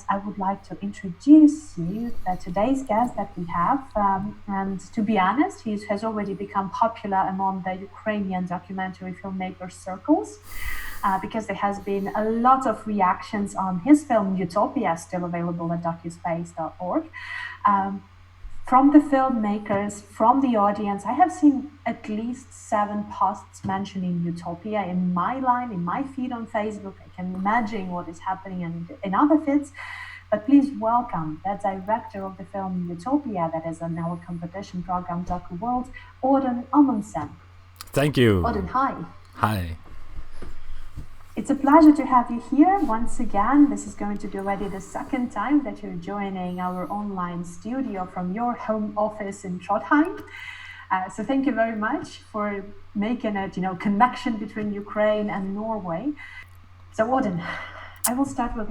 I would like to introduce you today's guest that we have. And to be honest, he has already become popular among the Ukrainian documentary filmmaker circles because there has been a lot of reactions on his film Newtopia, still available at docuspace.org. From the filmmakers, from the audience, I have seen at least 7 posts mentioning Newtopia in my line, in my feed on Facebook. I can imagine what is happening in other feeds. But please welcome the director of the film Newtopia, that is on our competition program, Docu World, Aman Paksa. Thank you. Odin, hi. Hi. It's a pleasure to have you here once again. This is going to be already the second time that you're joining our online studio from your home office in Trondheim. So thank you very much for making a connection between Ukraine and Norway. So Odin, I will start with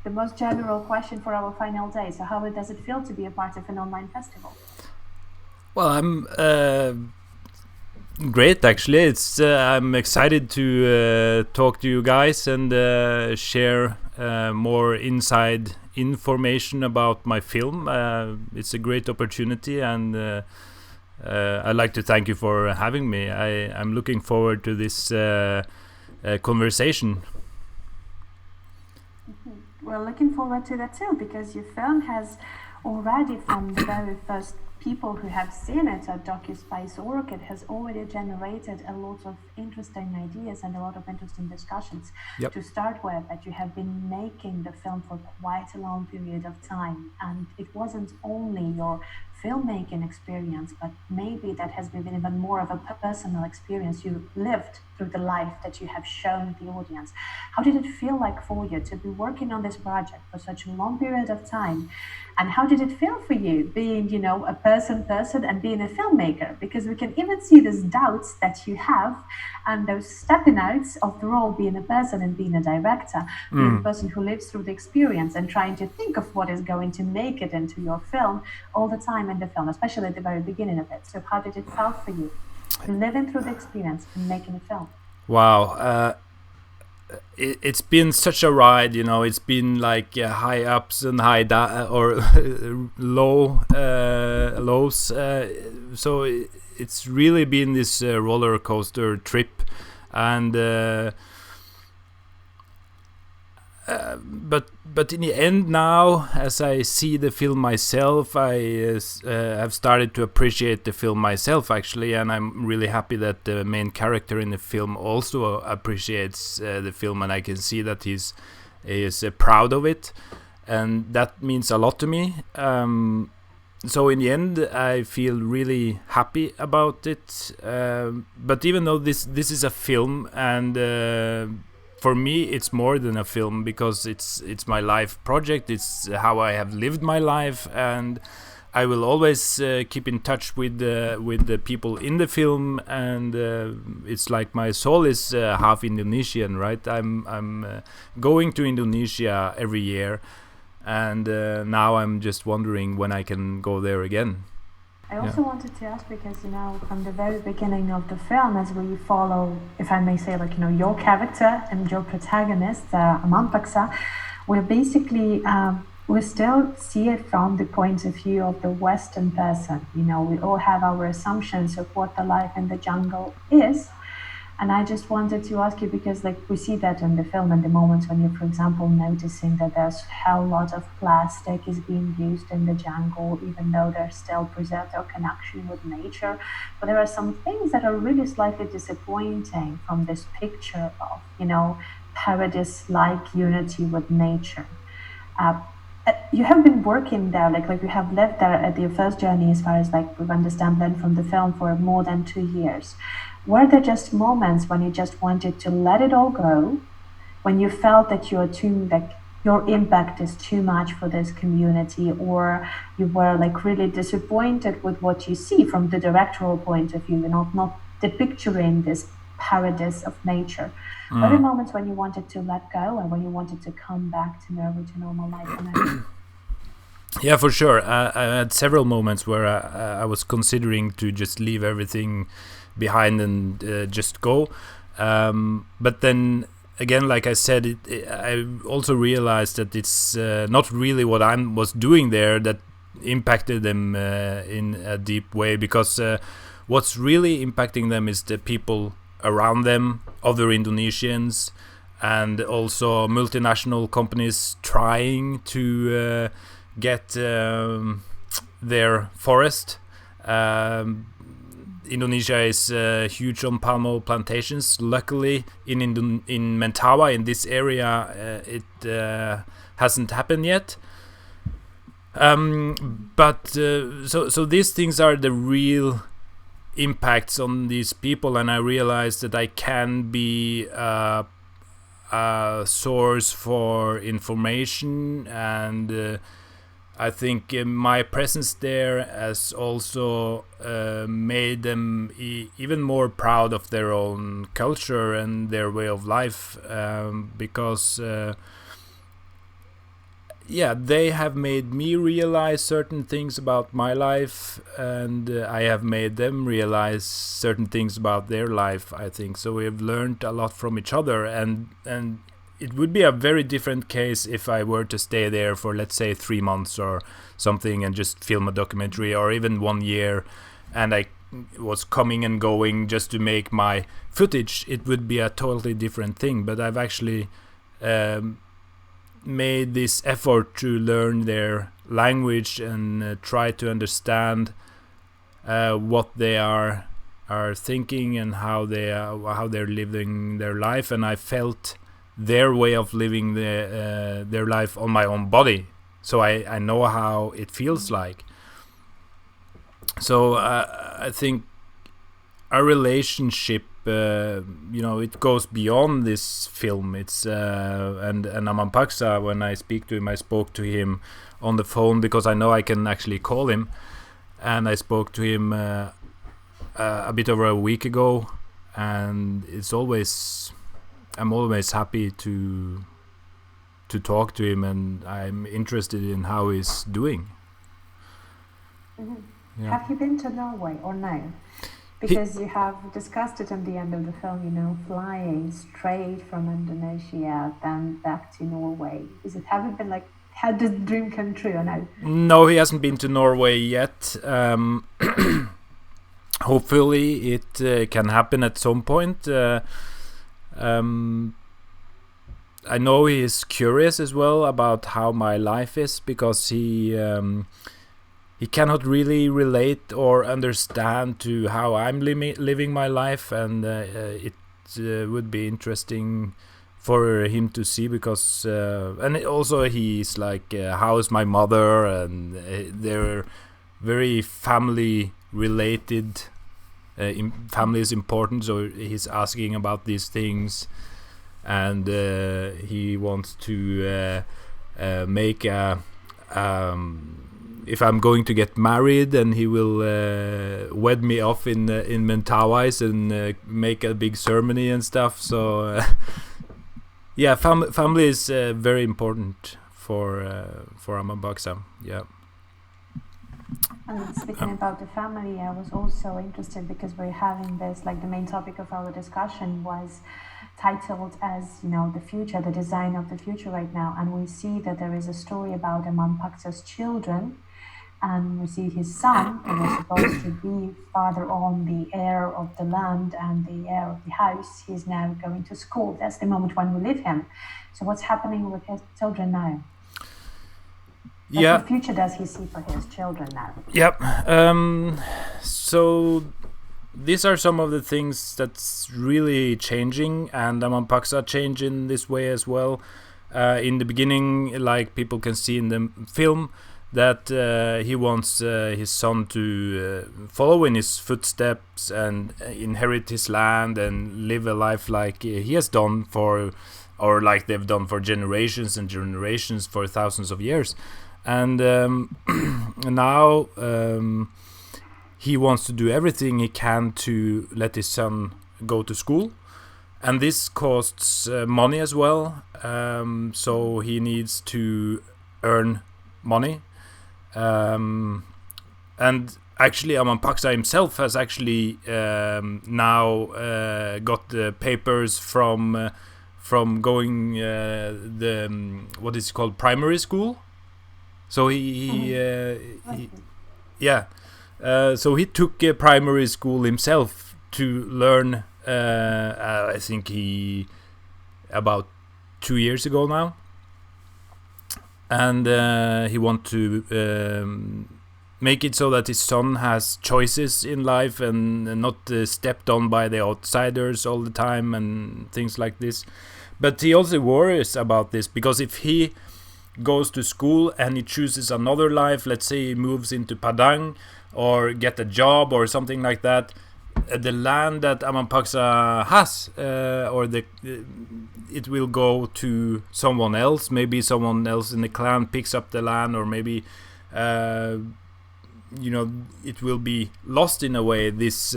the most general question for our final day. So how does it feel to be a part of an online festival? Well, I'm great, actually. It's I'm excited to talk to you guys and share more inside information about my film. It's a great opportunity, and I'd like to thank you for having me. I'm looking forward to this conversation. We're looking forward to that too, because your film has already, from the very first people who have seen it at DocuSpace.org, it has already generated a lot of interesting ideas and a lot of interesting discussions. Yep. To start with, that you have been making the film for quite a long period of time, and it wasn't only your filmmaking experience, but maybe that has been even more of a personal experience. You lived through the life that you have shown the audience. How did it feel like for you to be working on this project for such a long period of time? And how did it feel for you being, a person and being a filmmaker? Because we can even see these doubts that you have and those stepping outs of the role being a person and being a director, being a person who lives through the experience and trying to think of what is going to make it into your film all the time in the film, especially at the very beginning of it. So how did it feel for you, living through the experience and making a film? Wow. It's been such a ride, it's been like high ups and high or lows. So it's really been this roller coaster trip, and but in the end now, as I see the film myself, I have started to appreciate the film myself, actually, and I'm really happy that the main character in the film also appreciates the film, and I can see that he is proud of it, and that means a lot to me. So in the end, I feel really happy about it. But even though this is a film, and for me, it's more than a film, because it's my life project. It's how I have lived my life, and I will always keep in touch with the people in the film. And it's like my soul is half Indonesian, right? I'm going to Indonesia every year, and now I'm just wondering when I can go there again. I also wanted to ask, because from the very beginning of the film, as we follow, if I may say, your character and your protagonist, Aman Paksa, we're basically we still see it from the point of view of the Western person. We all have our assumptions of what the life in the jungle is. And I just wanted to ask you, because we see that in the film, in the moments when you're, for example, noticing that there's a hell lot of plastic is being used in the jungle, even though they're still preserved their connection with nature. But there are some things that are really slightly disappointing from this picture of, paradise-like unity with nature. You have been working there, you have lived there at your first journey, as far as we understand then from the film, for more than 2 years. Were there just moments when you just wanted to let it all go, when you felt that you're too, your impact is too much for this community, or you were really disappointed with what you see from the directorial point of view, not depicturing this paradise of nature? Were there moments when you wanted to let go and when you wanted to come back to normal life? Yeah, for sure. I had several moments where I was considering to just leave everything behind and just go. But then again, like I said, I also realized that it's not really what I was doing there that impacted them in a deep way, because what's really impacting them is the people around them, other Indonesians, and also multinational companies trying to get their forest. Indonesia is huge on palm oil plantations. Luckily, in Mentawai, in this area, it hasn't happened yet. But so these things are the real impacts on these people, and I realized that I can be a source for information, and I think my presence there has also made them even more proud of their own culture and their way of life, because they have made me realize certain things about my life, and I have made them realize certain things about their life, I think. So we have learned a lot from each other, and it would be a very different case if I were to stay there for, let's say, 3 months or something and just film a documentary, or even 1 year, and I was coming and going just to make my footage. It would be a totally different thing. But I've actually made this effort to learn their language and try to understand what they are thinking and how they're living their life, and I felt their way of living their life on my own body, so I know how it feels like. So I think our relationship, it goes beyond this film. It's and Aman Paksa, when I speak to him, I spoke to him on the phone because I know I can actually call him, and I spoke to him a bit over a week ago, and I'm always happy to talk to him, and I'm interested in how he's doing. Mm-hmm. Yeah. Have you been to Norway or no? Because you have discussed it at the end of the film, flying straight from Indonesia, then back to Norway. Have it been had the dream come true or no? No, he hasn't been to Norway yet. Hopefully it can happen at some point. I know he is curious as well about how my life is, because he cannot really relate or understand to how I'm living my life, and it would be interesting for him to see, because and also he's like, how is my mother, and they're very family related. Family is important, so he's asking about these things, and he wants to make a if I'm going to get married, and he will wed me off in Mentawai and make a big ceremony and stuff. So family is very important for Aman Paksa. Yeah. And speaking about the family, I was also interested because we're having this, the main topic of our discussion was titled as, the future, the design of the future right now. And we see that there is a story about Aman Paksa's children, and we see his son, who was supposed to be father on, the heir of the land and the heir of the house. He's now going to school. That's the moment when we leave him. So what's happening with his children now? What future does he see for his children now? Yep. So these are some of the things that's really changing, and Aman Paksa changed in this way as well. In the beginning, like people can see in the film, that he wants his son to follow in his footsteps and inherit his land and live a life like he has done or like they've done for generations and generations, for thousands of years. And now he wants to do everything he can to let his son go to school, and this costs money as well. So he needs to earn money, and actually Aman Paksa himself has actually now got the papers from from going the what is called primary school. So he yeah. So he took primary school himself to learn. I think he about 2 years ago now, and he want to make it so that his son has choices in life and not stepped on by the outsiders all the time and things like this. But he also worries about this, because if he goes to school and he chooses another life, let's say he moves into Padang or get a job or something like that, the land that Aman Paksa has, or it will go to someone else. Maybe someone else in the clan picks up the land, or maybe it will be lost in a way, this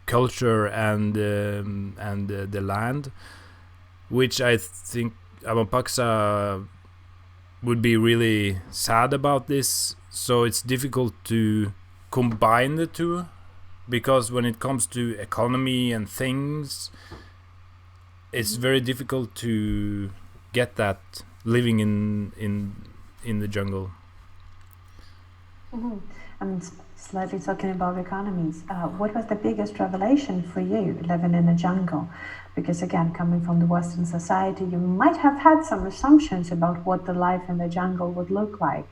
culture and the land, which I think Aman Paksa would be really sad about this. So it's difficult to combine the two, because when it comes to economy and things, it's very difficult to get that living in the jungle. Mm-hmm. And slightly talking about economies, what was the biggest revelation for you living in a jungle? Because again, coming from the Western society, you might have had some assumptions about what the life in the jungle would look like.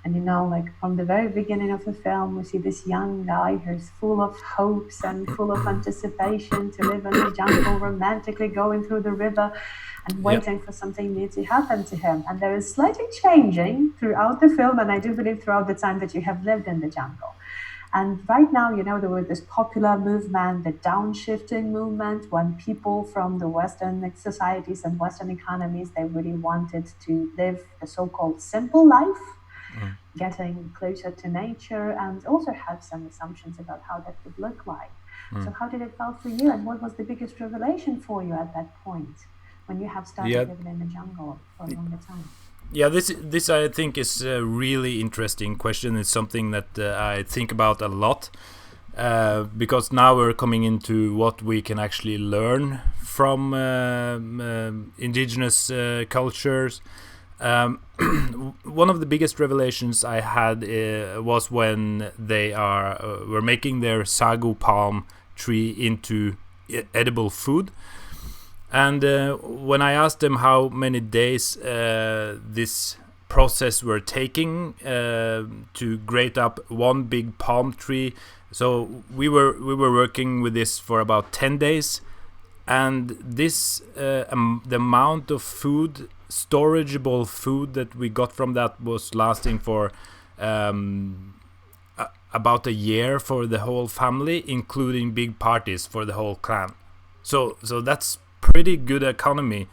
And like from the very beginning of the film, we see this young guy who's full of hopes and full of anticipation to live in the jungle, romantically going through the river and waiting for something new to happen to him. And there is slightly changing throughout the film, and I do believe throughout the time that you have lived in the jungle. And right now, there was this popular movement, the downshifting movement, when people from the Western societies and Western economies, they really wanted to live the so-called simple life, getting closer to nature, and also had some assumptions about how that would look like. So how did it feel for you, and what was the biggest revelation for you at that point, when you have started living in the jungle for a longer time? Yeah, this I think is a really interesting question. It's something that I think about a lot, because now we're coming into what we can actually learn from indigenous cultures. One of the biggest revelations I had was when they were making their sagu palm tree into edible food. And when I asked them how many days this process were taking to grate up one big palm tree, so we were working with this for about 10 days, and this the amount of food, storageable food, that we got from that was lasting for about a year for the whole family, including big parties for the whole clan. So that's pretty good economy.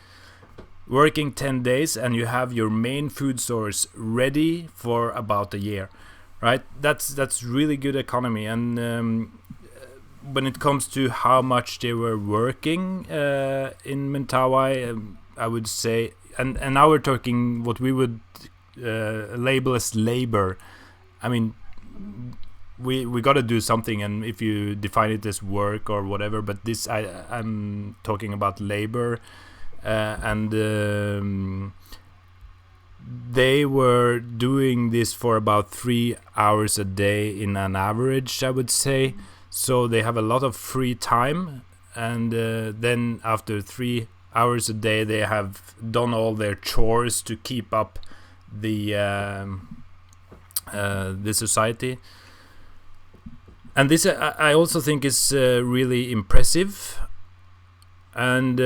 Working 10 days and you have your main food source ready for about a year, right? That's really good economy. And when it comes to how much they were working in Mentawai, I would say, and now we're talking what we would label as labor. I mean, we got to do something, and if you define it as work or whatever, but this I'm talking about labor, and they were doing this for about 3 hours a day in an average, I would say. So they have a lot of free time, and then after 3 hours a day they have done all their chores to keep up the society. And this I also think is really impressive. And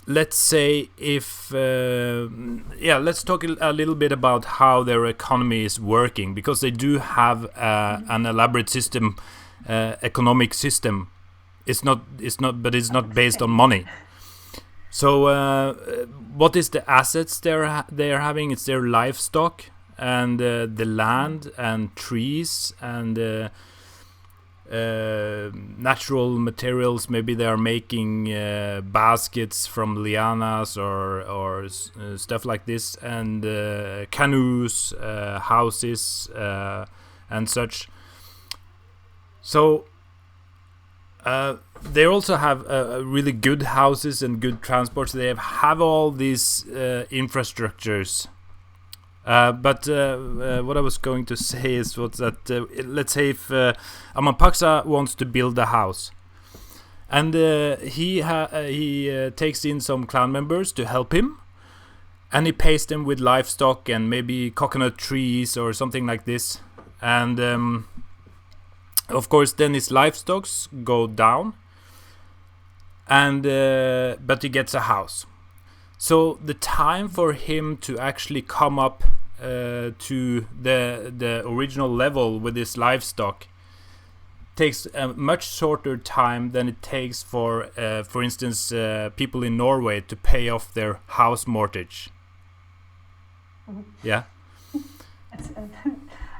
let's say if let's talk a little bit about how their economy is working, because they do have an elaborate system, economic system. It's not based on money. So what is the assets they're having? It's their livestock and the land and trees and natural materials. Maybe they are making baskets from lianas or stuff like this, and canoes, houses, and such. So they also have really good houses and good transports. They have all these infrastructures. But what I was going to say was that let's say if Aman Paksa wants to build a house, and he takes in some clan members to help him, and he pays them with livestock and maybe coconut trees or something like this, and of course then his livestock go down, and but he gets a house. So the time for him to actually come up to the original level with his livestock takes a much shorter time than it takes for instance, people in Norway to pay off their house mortgage. Mhm. Yeah. It's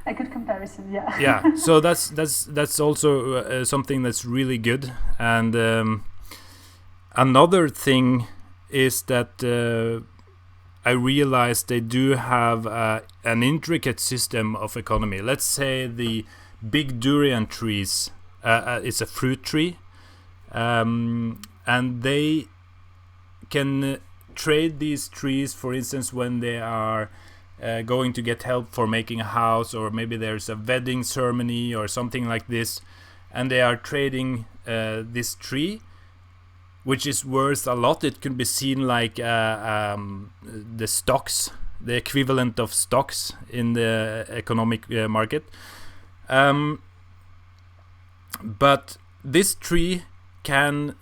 a good comparison, yeah. Yeah. So that's also something that's really good. And another thing is that I realized they do have an intricate system of economy. Let's say the big durian trees is a fruit tree, and they can trade these trees, for instance, when they are going to get help for making a house, or maybe there's a wedding ceremony or something like this, and they are trading this tree, which is worth a lot. It can be seen like the stocks, the equivalent of stocks in the economic market. But this tree can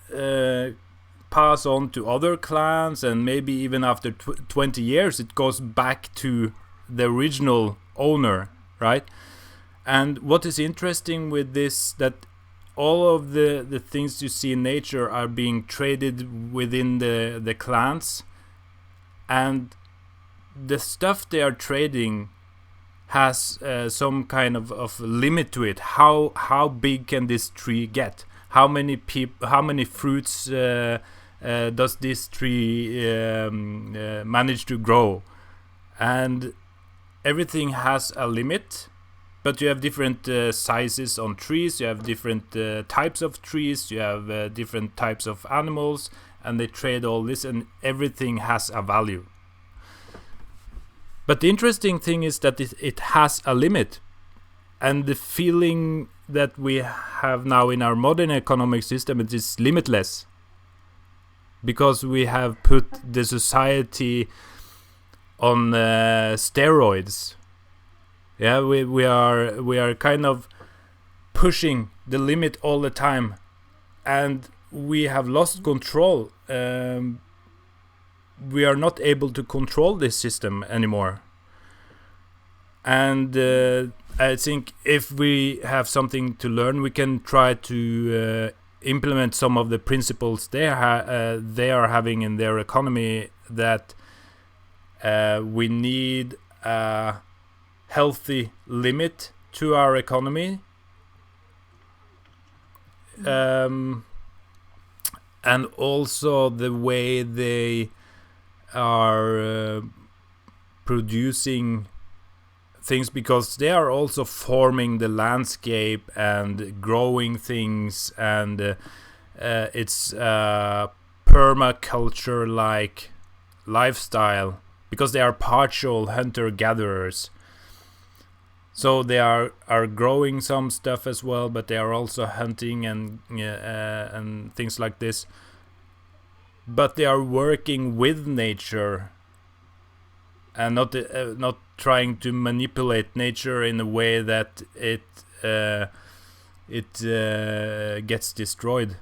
pass on to other clans, and maybe even after 20 years it goes back to the original owner, right? And what is interesting with this, that all of the things you see in nature are being traded within the clans, and the stuff they are trading has some kind of limit to it. How big can this tree get? How many fruits does this tree manage to grow? And everything has a limit. But you have different sizes on trees, you have different types of trees, you have different types of animals, and they trade all this, and everything has a value. But the interesting thing is that it has a limit. And the feeling that we have now in our modern economic system, it is limitless. Because we have put the society on steroids. Yeah, we are kind of pushing the limit all the time, and we have lost control. We are not able to control this system anymore. And I think if we have something to learn, we can try to implement some of the principles they are having in their economy, that we need a healthy limit to our economy, and also the way they are producing things, because they are also forming the landscape and growing things, and it's permaculture like lifestyle, because they are partial hunter-gatherers. So they are growing some stuff as well, but they are also hunting and things like this. But they are working with nature, and not trying to manipulate nature in a way that it gets destroyed.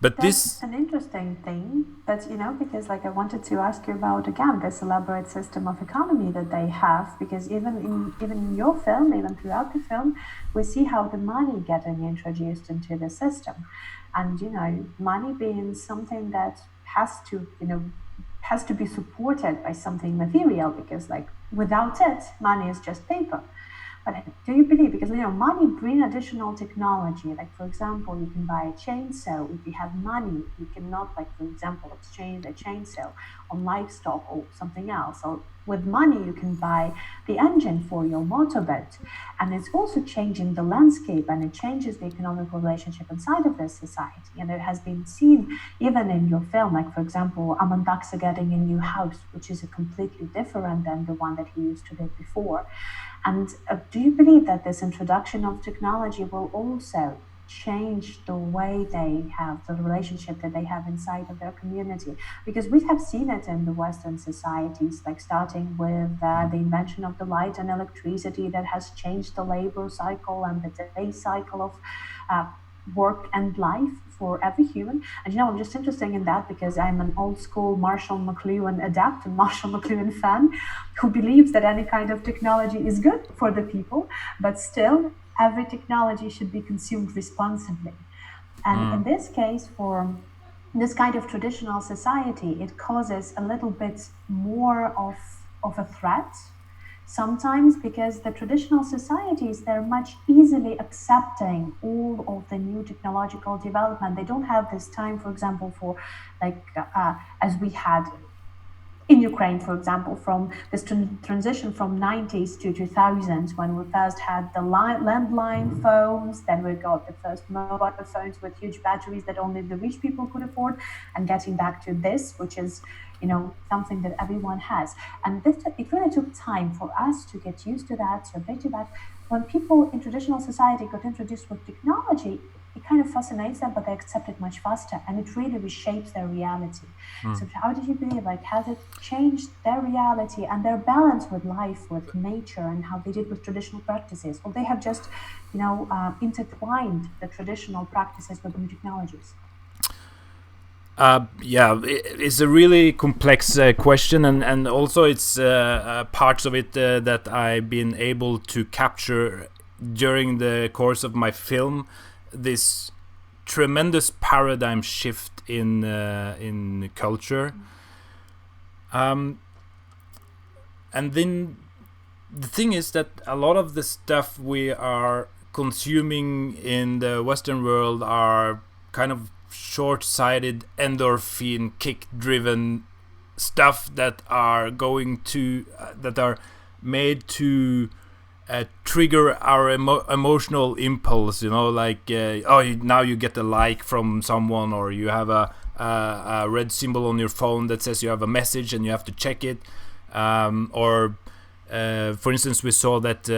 But That's an interesting thing, but because I wanted to ask you about again this elaborate system of economy that they have, because even in your film, even throughout the film, we see how the money getting introduced into the system, and money being something that has to be supported by something material, because without it, money is just paper. But do you believe, because money bring additional technology, for example, you can buy a chainsaw. If you have money, you cannot, for example, exchange a chainsaw on livestock or something else, or with money you can buy the engine for your motorboat. And it's also changing the landscape, and it changes the economic relationship inside of this society. And it has been seen even in your film, like for example, Aman Paksa getting a new house, which is a completely different than the one that he used to live before. And do you believe that this introduction of technology will also change the way they have the relationship that they have inside of their community? Because we have seen it in the Western societies, like starting with the invention of the light and electricity that has changed the labor cycle and the day cycle of uh, work and life for every human. And I'm just interested in that because I'm an old school Marshall McLuhan adept and Marshall McLuhan fan who believes that any kind of technology is good for the people, but still every technology should be consumed responsibly. And in this case, for this kind of traditional society, it causes a little bit more of a threat sometimes, because the traditional societies, they're much easily accepting all of the new technological development. They don't have this time, for example, for like as we had in Ukraine, for example, from this transition from 90s to 2000s, when we first had the landline phones, then we got the first mobile phones with huge batteries that only the rich people could afford, and getting back to this, which is, something that everyone has. And this, it really took time for us to get used to that, to update to that. When people in traditional society got introduced with technology, it kind of fascinates them, but they accept it much faster, and it really reshapes their reality. So how did you believe, like, has it changed their reality and their balance with life, with nature, and how they did with traditional practices? Or they have just, intertwined the traditional practices with new technologies? Yeah, it's a really complex question, and also it's parts of it that I've been able to capture during the course of my film. This tremendous paradigm shift in culture, and then the thing is that a lot of the stuff we are consuming in the Western world are kind of short-sighted, endorphin kick-driven stuff that are that are made to trigger our emotional impulse, like now you get a like from someone, or you have a red symbol on your phone that says you have a message and you have to check it, or for instance, we saw that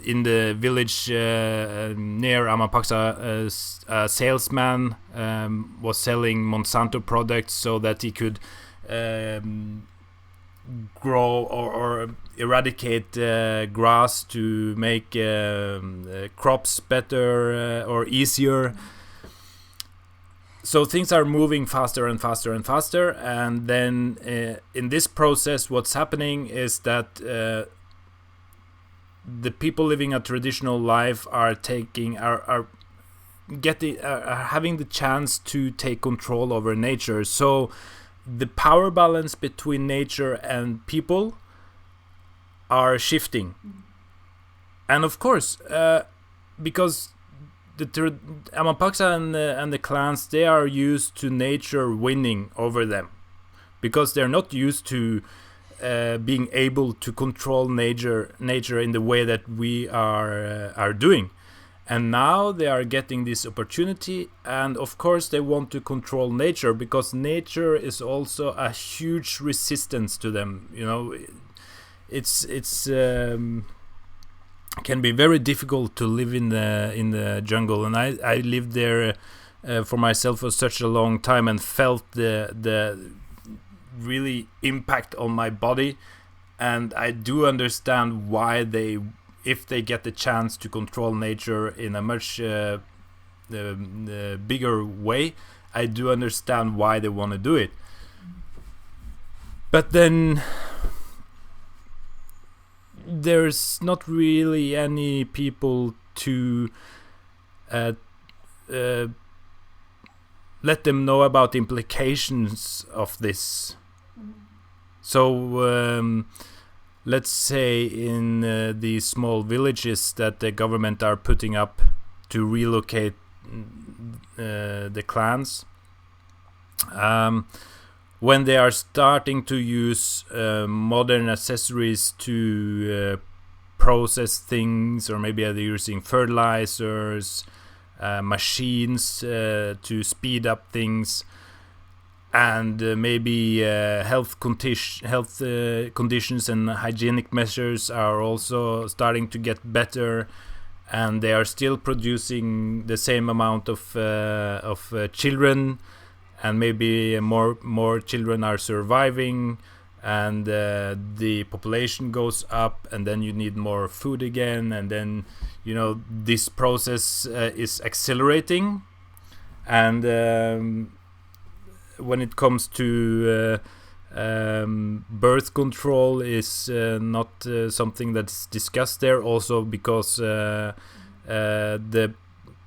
in the village near Aman Paksa, a salesman was selling Monsanto products so that he could grow or eradicate grass to make crops better or easier. So things are moving faster and faster and faster, and then in this process what's happening is that the people living a traditional life are having the chance to take control over nature. So the power balance between nature and people are shifting. And of course, because the Aman Paksa and the clans, they are used to nature winning over them, because they're not used to being able to control nature in the way that we are doing. And now they are getting this opportunity, and of course they want to control nature, because nature is also a huge resistance to them. It's can be very difficult to live in the jungle, and I lived there for myself for such a long time and felt the really impact on my body. And I do understand why if they get the chance to control nature in a much bigger way, I do understand why they want to do it. But then there's not really any people to let them know about the implications of this. So let's say in these small villages that the government are putting up to relocate the clans, when they are starting to use modern accessories to process things, or maybe they're using fertilizers, machines to speed up things, and maybe health conditions and hygienic measures are also starting to get better, and they are still producing the same amount of children, and maybe more children are surviving, and the population goes up, and then you need more food again, and then this process is accelerating. And when it comes to birth control is not something that's discussed there, also because the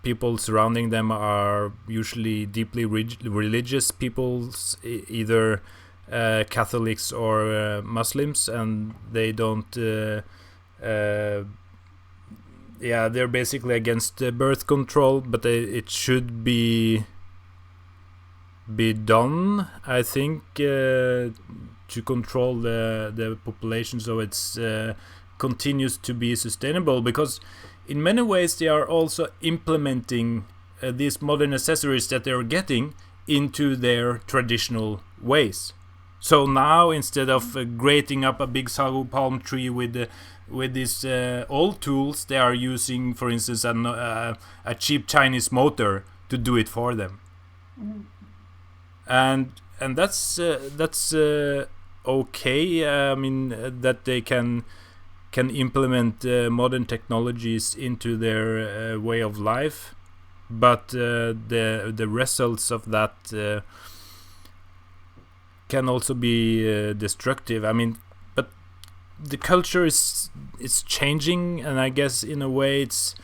people surrounding them are usually deeply religious peoples, either Catholics or Muslims, and they don't they're basically against birth control, but it should be done, I think, to control the population, so it's continues to be sustainable, because in many ways they are also implementing these modern accessories that they're getting into their traditional ways. So now, instead of grating up a big sago palm tree with these old tools, they are using, for instance, a cheap Chinese motor to do it for them. And that's okay. I mean, that they can implement modern technologies into their way of life, but the results of that can also be destructive. I mean, but the culture is changing, and I guess in a way it's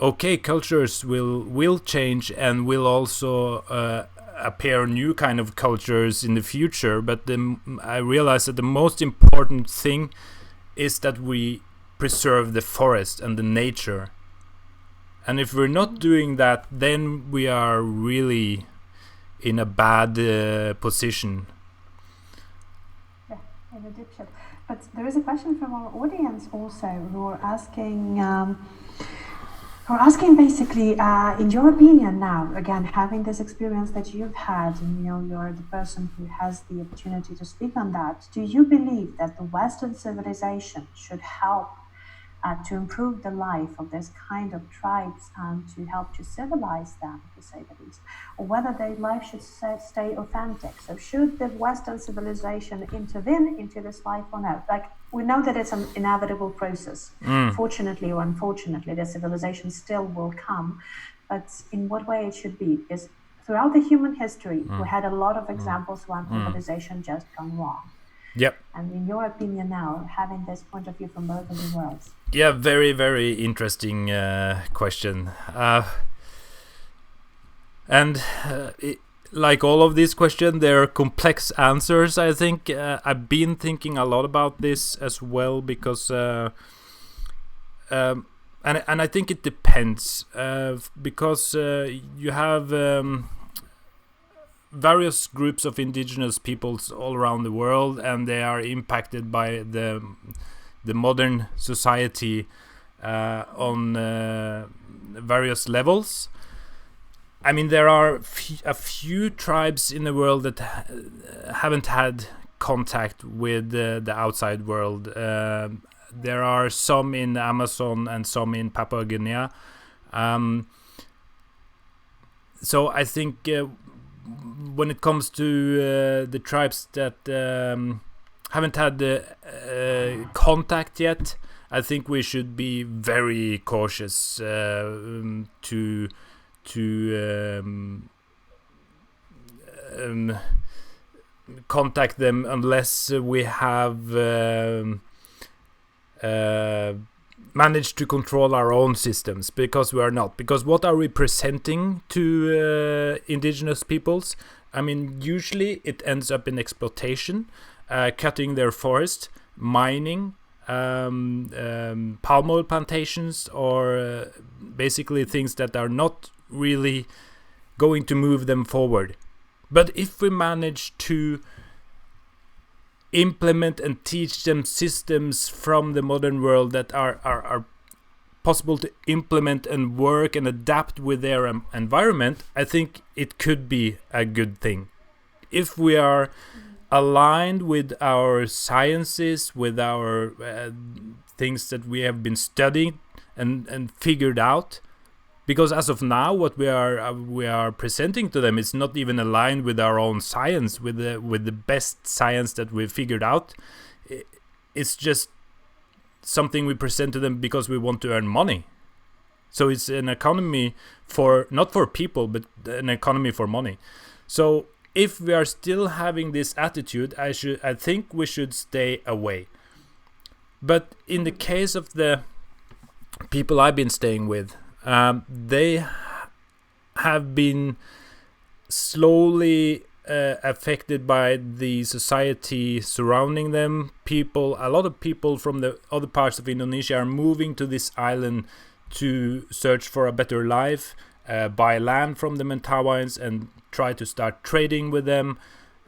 okay. Cultures will change, and will also appear new kind of cultures in the future. But I realize that the most important thing is that we preserve the forest and the nature. And if we're not doing that, then we are really in a bad position. Yeah, in a deep shit. But there is a question from our audience also, who are asking basically, in your opinion now, again, having this experience that you've had, and you're the person who has the opportunity to speak on that, do you believe that the Western civilization should help to improve the life of this kind of tribes and to help to civilize them, to say the least, or whether their life should stay authentic? So should the Western civilization intervene into this life or not? Like, we know that it's an inevitable process. Fortunately or unfortunately, the civilization still will come, but in what way it should be? Because throughout the human history, we had a lot of examples where civilization just gone wrong. Yep. And in your opinion now, having this point of view from both of the worlds? Yeah, very, very interesting question. Like all of these questions, they're complex answers, I think. I've been thinking a lot about this as well, because and I think it depends, because you have various groups of indigenous peoples all around the world, and they are impacted by the modern society on various levels. I mean, there are a few tribes in the world that haven't had contact with the outside world. There are some in the Amazon and some in Papua Guinea. So I think when it comes to the tribes that haven't had contact yet, I think we should be very cautious to contact them unless we have managed to control our own systems, because we are not. Because what are we presenting to indigenous peoples? I mean, usually it ends up in exploitation, cutting their forest, mining, palm oil plantations, or basically things that are not really going to move them forward. But if we manage to implement and teach them systems from the modern world that are possible to implement and work and adapt with their environment, I think it could be a good thing. If we are aligned with our sciences, with our things that we have been studying and figured out, because as of now, what we are presenting to them is not even aligned with our own science, with the best science that we've figured out. It's just something we present to them because we want to earn money. So it's an economy for not for people, but an economy for money. So if we are still having this attitude, I think we should stay away. But in the case of the people I've been staying with, they have been slowly affected by the society surrounding them. A lot of people from the other parts of Indonesia are moving to this island to search for a better life, buy land from the Mentawais and try to start trading with them.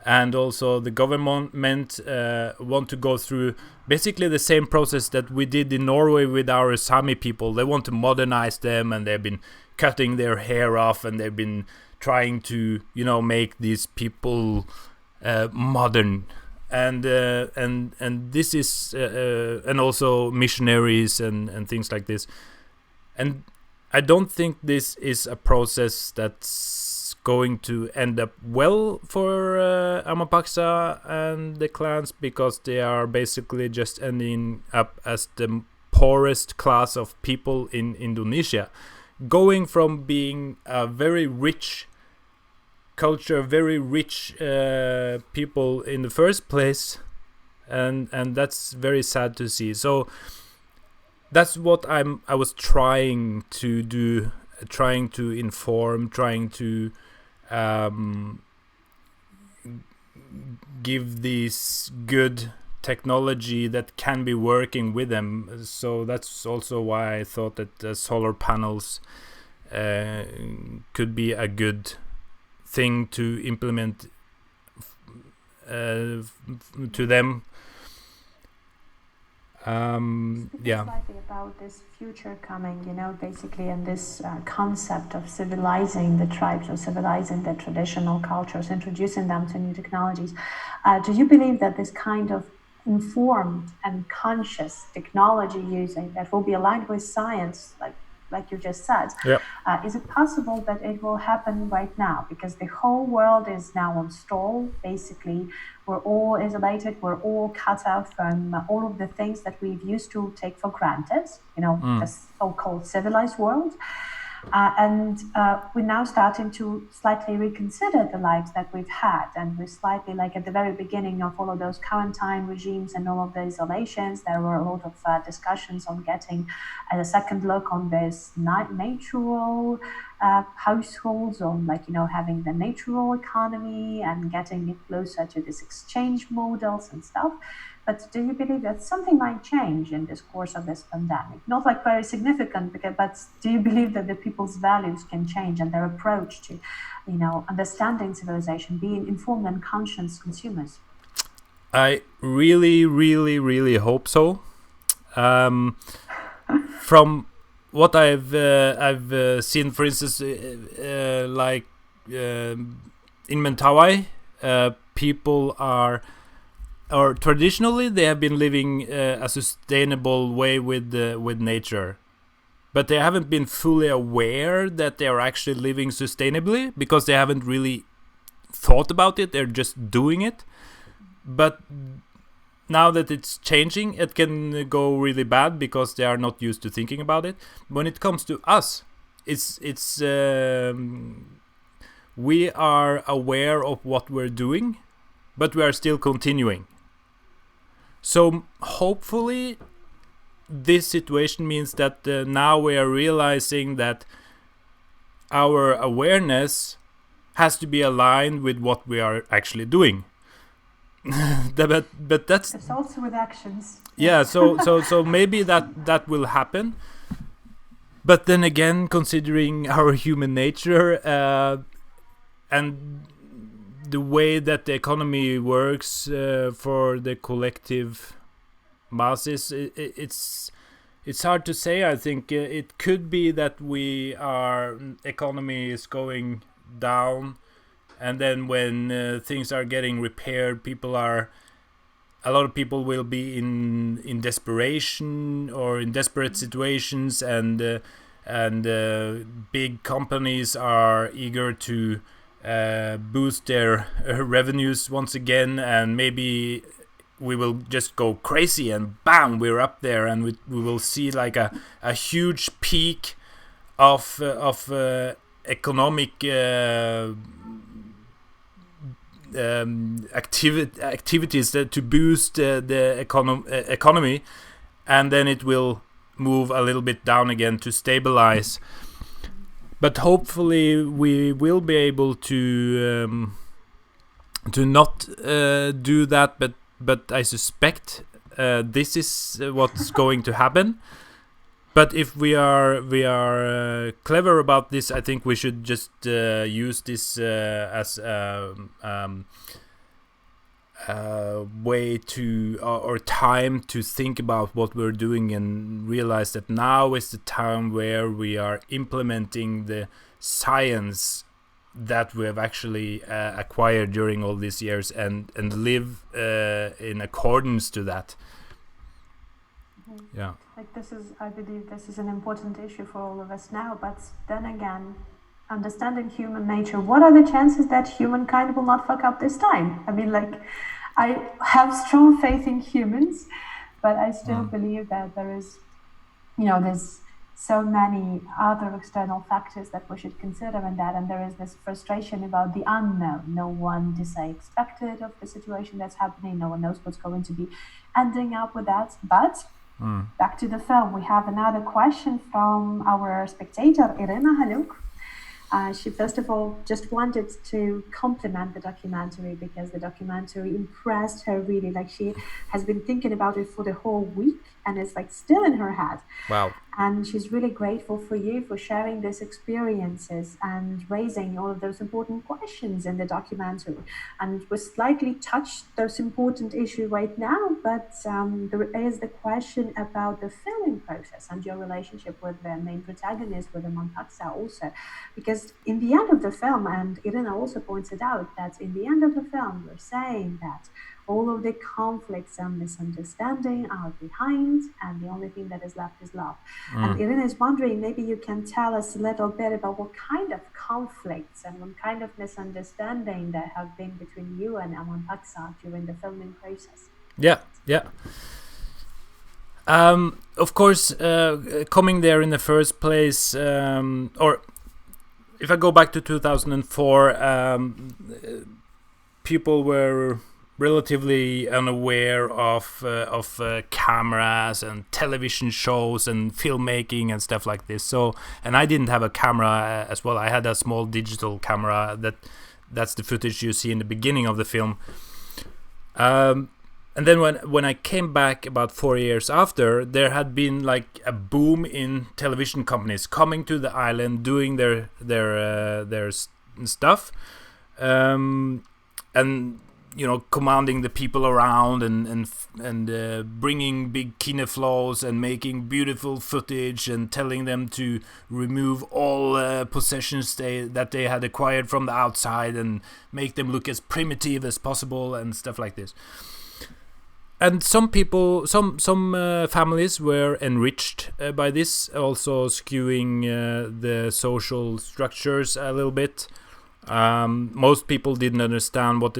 And also the government want to go through basically the same process that we did in Norway with our Sami people. They want to modernize them, and they've been cutting their hair off, and they've been trying to, make these people modern. And this is and also missionaries and things like this. And I don't think this is a process that's going to end up well for Aman Paksa and the clans, because they are basically just ending up as the poorest class of people in Indonesia, going from being a very rich culture, very rich people in the first place, and that's very sad to see. So that's what I was trying to do, trying to inform, trying to give this good technology that can be working with them. So that's also why I thought that solar panels could be a good thing to implement to them. Slightly about this future coming, basically, and this concept of civilizing the tribes or civilizing the traditional cultures, introducing them to new technologies. Do you believe that this kind of informed and conscious technology using that will be aligned with science, like you just said, is it possible that it will happen right now? Because the whole world is now on stall. Basically, we're all isolated. We're all cut out from all of the things that we've used to take for granted, the so-called civilized world. And we're now starting to slightly reconsider the lives that we've had. And we're slightly, like at the very beginning of all of those quarantine regimes and all of the isolations, there were a lot of discussions on getting a second look on this natural households, on having the natural economy and getting it closer to this exchange models and stuff. But do you believe that something might change in this course of this pandemic? Not like very significant, but do you believe that the people's values can change and their approach to, understanding civilization, being informed and conscious consumers? I really, really, really hope so. From what I've seen, for instance, in Mentawai, people are, or traditionally they have been living a sustainable way with nature, but they haven't been fully aware that they are actually living sustainably because they haven't really thought about it. They're just doing it. But now that it's changing, it can go really bad because they are not used to thinking about it. When it comes to us, it's we are aware of what we're doing, but we are still continuing. So hopefully this situation means that now we are realizing that our awareness has to be aligned with what we are actually doing. but that's it's also with actions. Yeah, so maybe that will happen. But then again, considering our human nature and the way that the economy works for the collective masses, it's hard to say. I think it could be that our economy is going down, and then when things are getting repaired, a lot of people will be in desperation or in desperate situations, and big companies are eager to boost their revenues once again, and maybe we will just go crazy and bam, we're up there, and we will see like a huge peak of economic activities to boost the economy, and then it will move a little bit down again to stabilize. But hopefully we will be able to not do that, but I suspect this is what's going to happen. But if we are clever about this, I think we should just use this as a way to or time to think about what we're doing, and realize that now is the time where we are implementing the science that we have actually acquired during all these years, and live in accordance to that. Yeah. Like I believe this is an important issue for all of us now, but then again, understanding human nature, what are the chances that humankind will not fuck up this time? I mean, like, I have strong faith in humans, but I still believe that there's so many other external factors that we should consider in that, and there is this frustration about the unknown. No one is expected of the situation that's happening. No one knows what's going to be ending up with that. But back to the film, we have another question from our spectator, Irina Haluk. She first of all just wanted to compliment the documentary, because the documentary impressed her really. Like, she has been thinking about it for the whole week, and it's like still in her head. Wow. And she's really grateful for you for sharing these experiences and raising all of those important questions in the documentary. And we slightly touched those important issues right now, but there is the question about the filming process and your relationship with the main protagonist, with Aman Paksa also. Because in the end of the film, and Irina also points it out, that in the end of the film, we're saying that all of the conflicts and misunderstanding are behind, and the only thing that is left is love. And Irina is wondering, maybe you can tell us a little bit about what kind of conflicts and what kind of misunderstanding there have been between you and Aman Paksa during the filming process. Yeah. Of course, coming there in the first place, or if I go back to 2004, people were relatively unaware of cameras and television shows and filmmaking and stuff like this. So, and I didn't have a camera as well. I had a small digital camera. That's the footage you see in the beginning of the film. And then when I came back about 4 years after, there had been like a boom in television companies coming to the island, doing their stuff, and commanding the people around and bringing big kineflows and making beautiful footage and telling them to remove all possessions that they had acquired from the outside and make them look as primitive as possible and stuff like this. And some people, some families were enriched by this, also skewing the social structures a little bit. Most people didn't understand what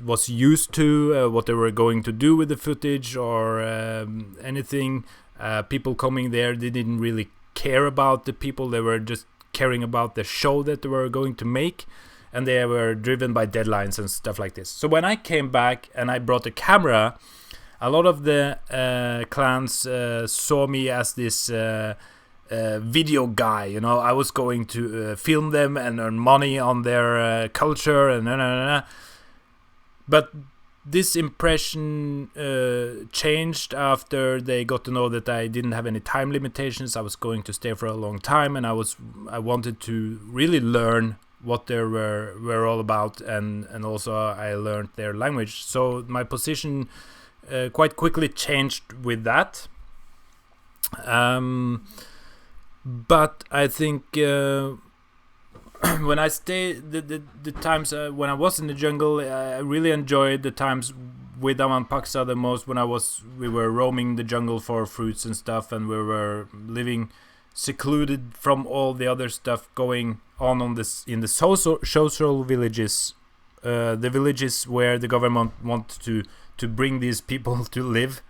was used to, what they were going to do with the footage or anything. People coming there, they didn't really care about the people. They were just caring about the show that they were going to make, and they were driven by deadlines and stuff like this. So when I came back and I brought a camera, a lot of the clans saw me as this video guy. I was going to film them and earn money on their culture and But this impression changed after they got to know that I didn't have any time limitations. I was going to stay for a long time, and I wanted to really learn what they were all about, and also I learned their language. So my position quite quickly changed with that. But I think when I stayed the times when I was in the jungle, I really enjoyed the times with Aman Paksa the most, when we were roaming the jungle for fruits and stuff, and we were living secluded from all the other stuff going on this in the social villages, the villages where the government wants to bring these people to live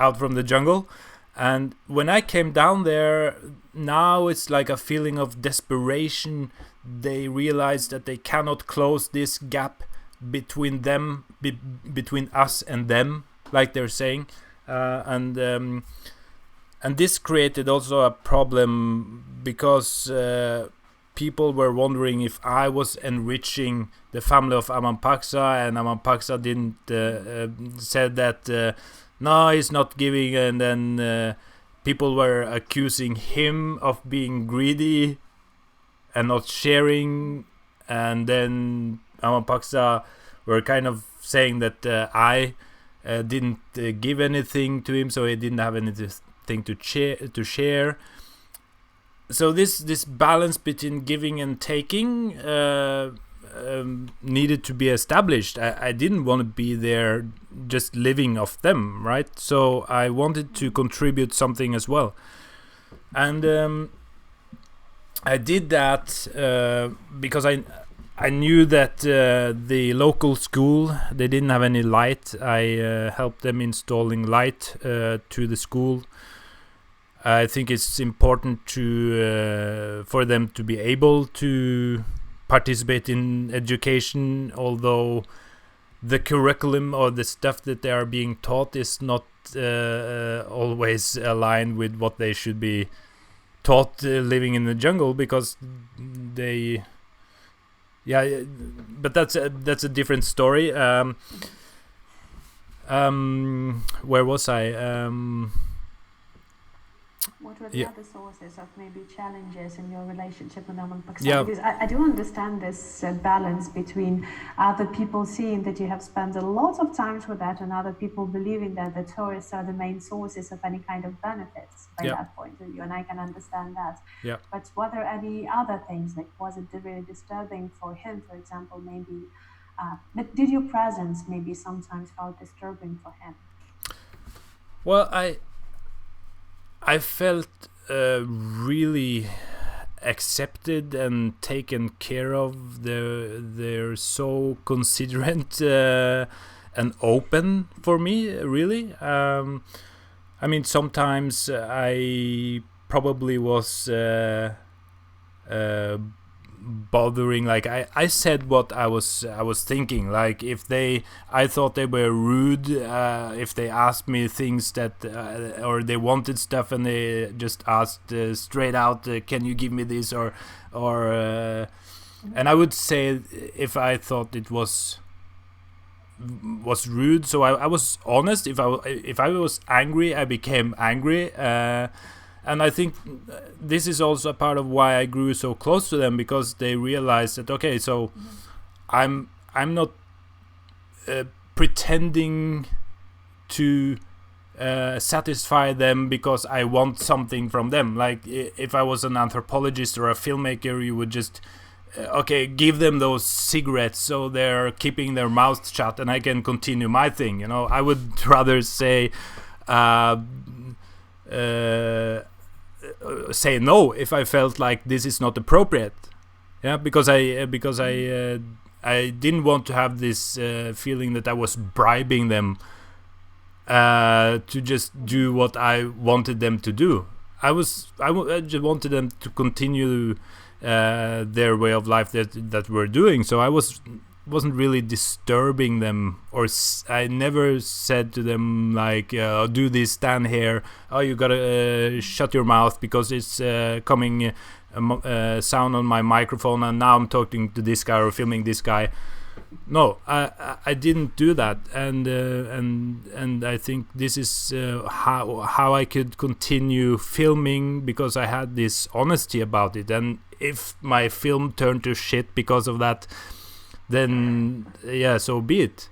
out from the jungle. And when I came down there, now it's like a feeling of desperation. They realize that they cannot close this gap between them, between us and them, like they're saying, and this created also a problem, because people were wondering if I was enriching the family of Aman Paksa, and Aman Paksa didn't said that no, he's not giving, and then people were accusing him of being greedy and not sharing, and then Aman Paksa were kind of saying that I didn't give anything to him, so he didn't have anything to share. So this balance between giving and taking needed to be established. I didn't want to be there just living off them, right? So I wanted to contribute something as well, and I did that because I knew that the local school, they didn't have any light. I helped them installing light to the school. I think it's important to for them to be able to participate in education, although the curriculum or the stuff that they are being taught is not always aligned with what they should be taught living in the jungle, because they, yeah, but that's a different story. Where was I? What were the other sources of maybe challenges in your relationship with Aman Paksa? Yeah. Because I do understand this balance between other people seeing that you have spent a lot of time with that, and other people believing that the tourists are the main sources of any kind of benefits by that point of view, and I can understand that. Yeah. But were there any other things, like was it really disturbing for him, for example, maybe? But did your presence maybe sometimes felt disturbing for him? Well, I felt really accepted and taken care of. They're so considerate and open for me, really. I mean, sometimes I probably was bothering, like I said what I was thinking, like if I thought they were rude, if they asked me things that or they wanted stuff and they just asked straight out, can you give me this, or and I would say if I thought it was rude. So I was honest. If I was angry, I became angry. And I think this is also a part of why I grew so close to them, because they realized that, okay, so I'm not pretending to satisfy them because I want something from them. Like if I was an anthropologist or a filmmaker, you would just okay, give them those cigarettes so they're keeping their mouths shut and I can continue my thing. You know, I would rather say say no if I felt like this is not appropriate. Yeah, because I didn't want to have this feeling that I was bribing them to just do what I wanted them to do. I just wanted them to continue their way of life that we're doing. So I wasn't really disturbing them, or I never said to them like, do this, stand here, oh you gotta shut your mouth because it's coming sound on my microphone and now I'm talking to this guy or filming this guy. No, I didn't do that, and I think this is how I could continue filming, because I had this honesty about it. And if my film turned to shit because of that, then yeah, so be it.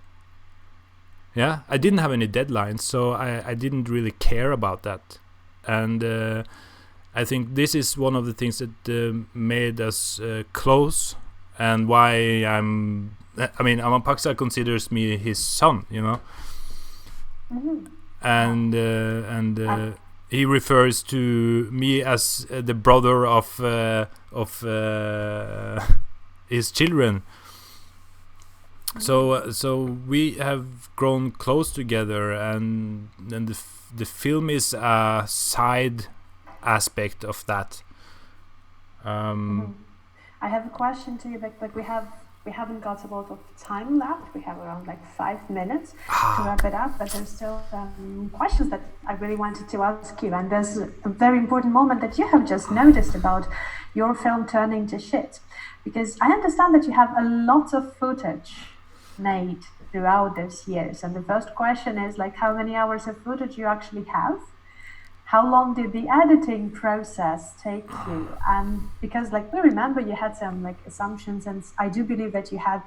Yeah, I didn't have any deadlines, so I didn't really care about that. And I think this is one of the things that made us close, and why Aman Paksa considers me his son, you know. Mm-hmm. And he refers to me as the brother of his children. So we have grown close together, and the film is a side aspect of that. I have a question to you, but we haven't got a lot of time left. We have around like 5 minutes to wrap it up, but there's still questions that I really wanted to ask you. And there's a very important moment that you have just noticed about your film turning to shit, because I understand that you have a lot of footage made throughout those years. And the first question is like, how many hours of footage you actually have? How long did the editing process take you? And because like we remember you had some like assumptions, and I do believe that you had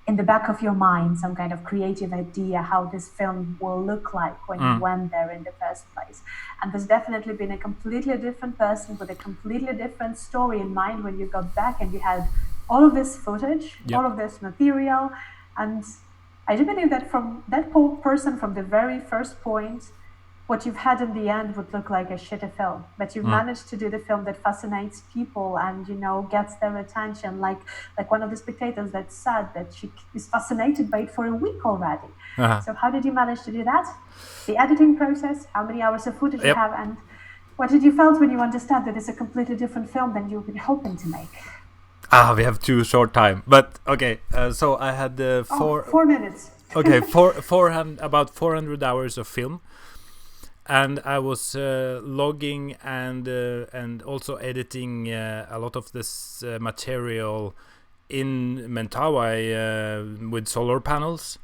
in the back of your mind some kind of creative idea how this film will look like when you went there in the first place. And there's definitely been a completely different person with a completely different story in mind when you got back and you had all of this footage, all of this material. And I do believe that from that person from the very first point, what you've had in the end would look like a shitty film, but you've managed to do the film that fascinates people and, you know, gets their attention. Like one of the spectators that said that she is fascinated by it for a week already. So how did you manage to do that? The editing process, how many hours of footage you have, and what did you felt when you understand that it's a completely different film than you've been hoping to make? We have too short time, but okay. So I had 4 minutes. Okay, about 400 hours of film. And I was logging and also editing a lot of this material in Mentawai with solar panels,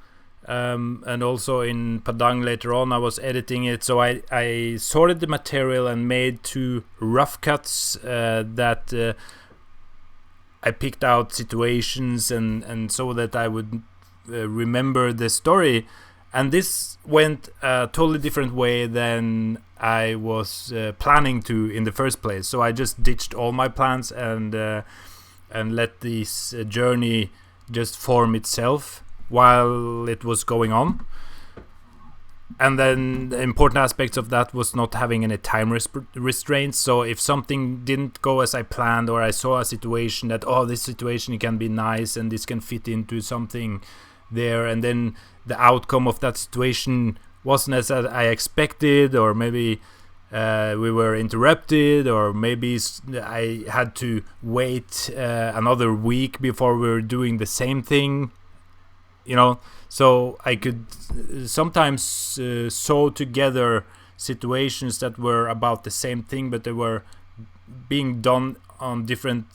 and also in Padang later on I was editing it. So I sorted the material and made 2 rough cuts that I picked out situations and so that I would remember the story. And this went a totally different way than I was planning to in the first place. So I just ditched all my plans and let this journey just form itself while it was going on. And then the important aspects of that was not having any time restraints. So if something didn't go as I planned, or I saw a situation that, this situation can be nice and this can fit into something there, and then the outcome of that situation wasn't as I expected, or maybe we were interrupted, or maybe I had to wait another week before we were doing the same thing, you know. So I could sometimes sew together situations that were about the same thing, but they were being done on different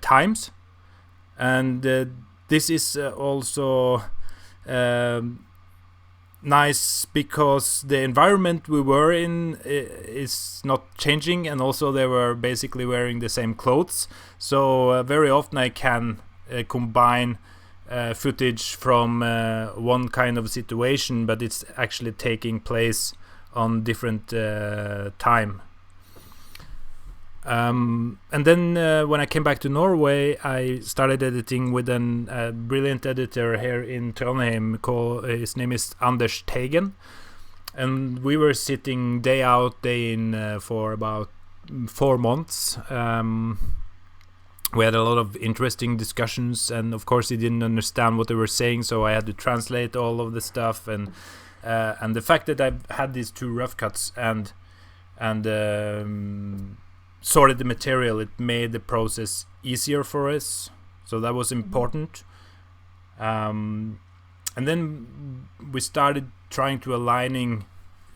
times. And this is also nice because the environment we were in is not changing, and also they were basically wearing the same clothes. So very often I can combine footage from one kind of situation, but it's actually taking place on different time. And then when I came back to Norway, I started editing with a brilliant editor here in Trondheim. His name is Anders Teigen, and we were sitting day out, day in for about 4 months. We had a lot of interesting discussions, and of course he didn't understand what they were saying, so I had to translate all of the stuff. And the fact that I had these 2 rough cuts and sorted the material, it made the process easier for us, so that was important. And then we started trying to aligning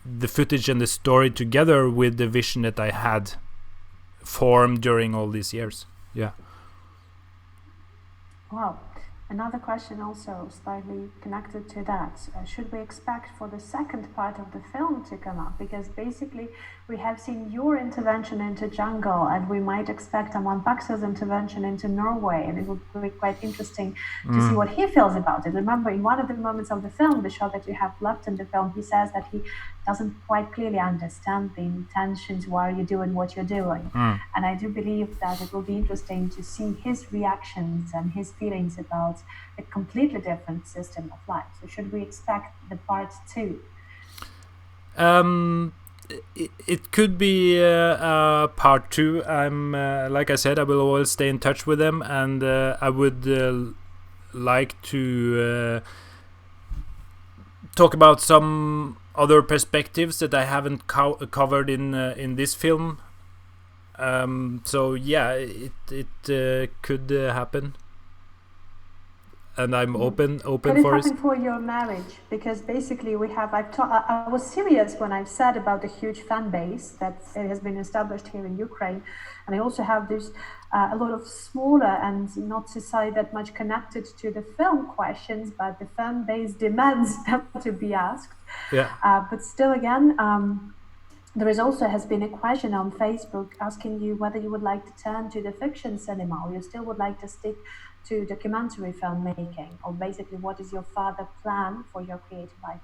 the footage and the story together with the vision that I had formed during all these years. Wow. Another question also slightly connected to that. Should we expect for the second part of the film to come up? Because basically we have seen your intervention into jungle and we might expect Aman Paksa's intervention into Norway, and it would be quite interesting to see what he feels about it. Remember, in one of the moments of the film, the shot that you have left in the film, he says that he doesn't quite clearly understand the intentions, why you're doing what you're doing. And I do believe that it will be interesting to see his reactions and his feelings about a completely different system of life. So should we expect the part two? It could be part two. I'm like I said, I will always stay in touch with them, and I would like to talk about some other perspectives that I haven't covered in this film. So yeah, it could happen, and I'm open Could it for it. happen for your marriage? Because basically we have, I was serious when I said about the huge fan base that it has been established here in Ukraine. And I also have this, a lot of smaller and not to say that much connected to the film questions, but the fan base demands them to be asked. Yeah. But still again, there is also has been a question on Facebook asking you whether you would like to turn to the fiction cinema or you still would like to stick to documentary filmmaking, or basically what is your further plan for your creative life?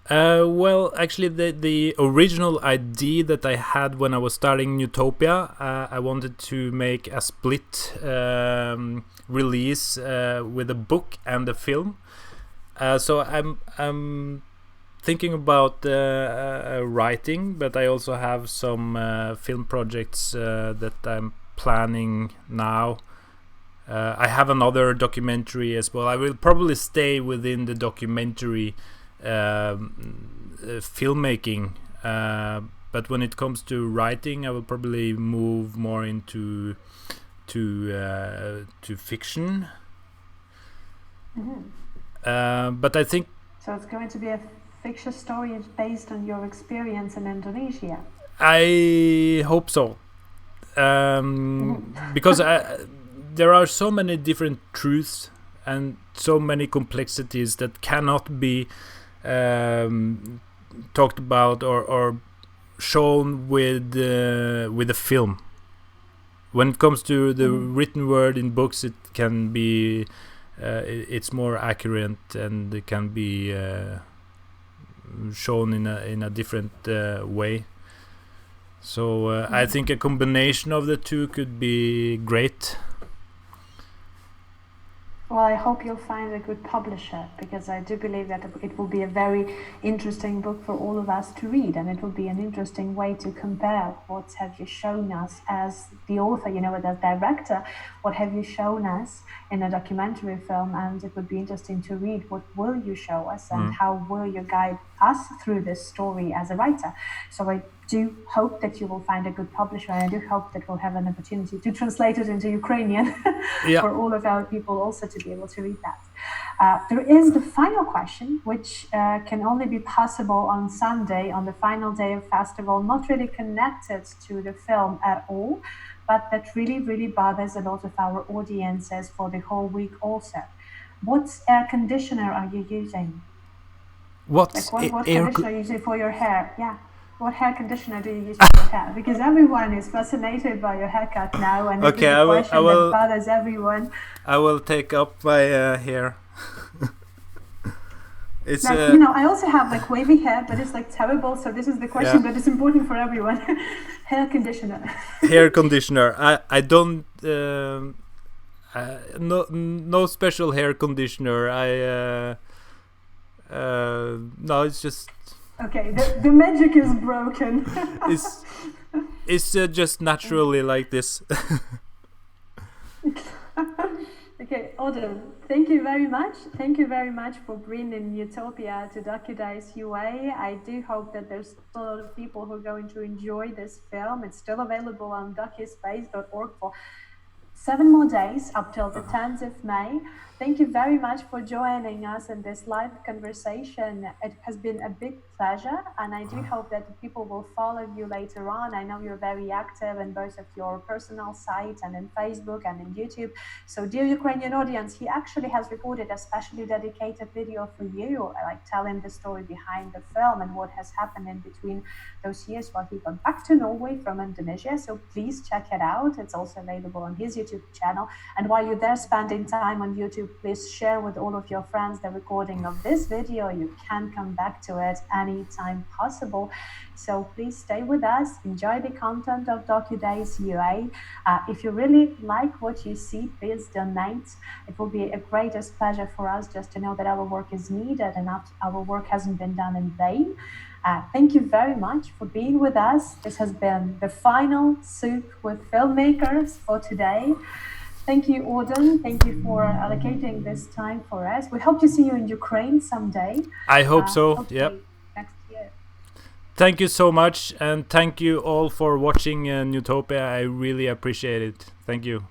Well, actually, the original idea that I had when I was starting Newtopia, I wanted to make a split release with a book and a film. So I'm thinking about writing, but I also have some film projects that I'm planning now. I have another documentary as well. I will probably stay within the documentary filmmaking, but when it comes to writing, I will probably move more into to fiction. But I think so. It's going to be a fiction story based on your experience in Indonesia. I hope so, because there are so many different truths and so many complexities that cannot be talked about or shown with a film. When it comes to the written word in books, it can be it's more accurate and it can be shown in a different way. So I think a combination of the two could be great. Well, I hope you'll find a good publisher, because I do believe that it will be a very interesting book for all of us to read, and it will be an interesting way to compare what have you shown us as the author, as director, what have you shown us in a documentary film, and it would be interesting to read what will you show us and how will you guide us through this story as a writer. So I do hope that you will find a good publisher, and I do hope that we'll have an opportunity to translate it into Ukrainian for all of our people also to be able to read that. There is the final question, which can only be possible on Sunday, on the final day of festival, not really connected to the film at all, but that really, really bothers a lot of our audiences for the whole week also. What air conditioner are you using? What conditioner are you using for your hair? Yeah. What hair conditioner do you use for your hair? Because everyone is fascinated by your haircut now, and this is a question that bothers everyone. I will take up my hair. It's I also have wavy hair, but it's terrible. So this is the question that is important for everyone. Hair conditioner. Hair conditioner. I don't. No special hair conditioner. No, it's just. Okay, the magic is broken. It's just naturally like this. Okay, Odin, thank you very much. Thank you very much for bringing Newtopia to Docudays UA. I do hope that there's a lot of people who are going to enjoy this film. It's still available on docuspace.org for 7 more days up till the 10th of May. Thank you very much for joining us in this live conversation. It has been a big pleasure, and I do hope that the people will follow you later on. I know you're very active in both of your personal sites and in Facebook and in YouTube. So, dear Ukrainian audience, he actually has recorded a specially dedicated video for you, like telling the story behind the film and what has happened in between those years while he got back to Norway from Indonesia. So please check it out. It's also available on his YouTube channel. And while you're there spending time on YouTube, please share with all of your friends the recording of this video. You can come back to it anytime possible. So please stay with us. Enjoy the content of Docudays UA. If you really like what you see, please donate. It will be a greatest pleasure for us just to know that our work is needed and our work hasn't been done in vain. Thank you very much for being with us. This has been the final Soup with Filmmakers for today. Thank you, Auden. Thank you for allocating this time for us. We hope to see you in Ukraine someday. I hope so. Yep. Next year. Thank you so much, and thank you all for watching Newtopia. I really appreciate it. Thank you.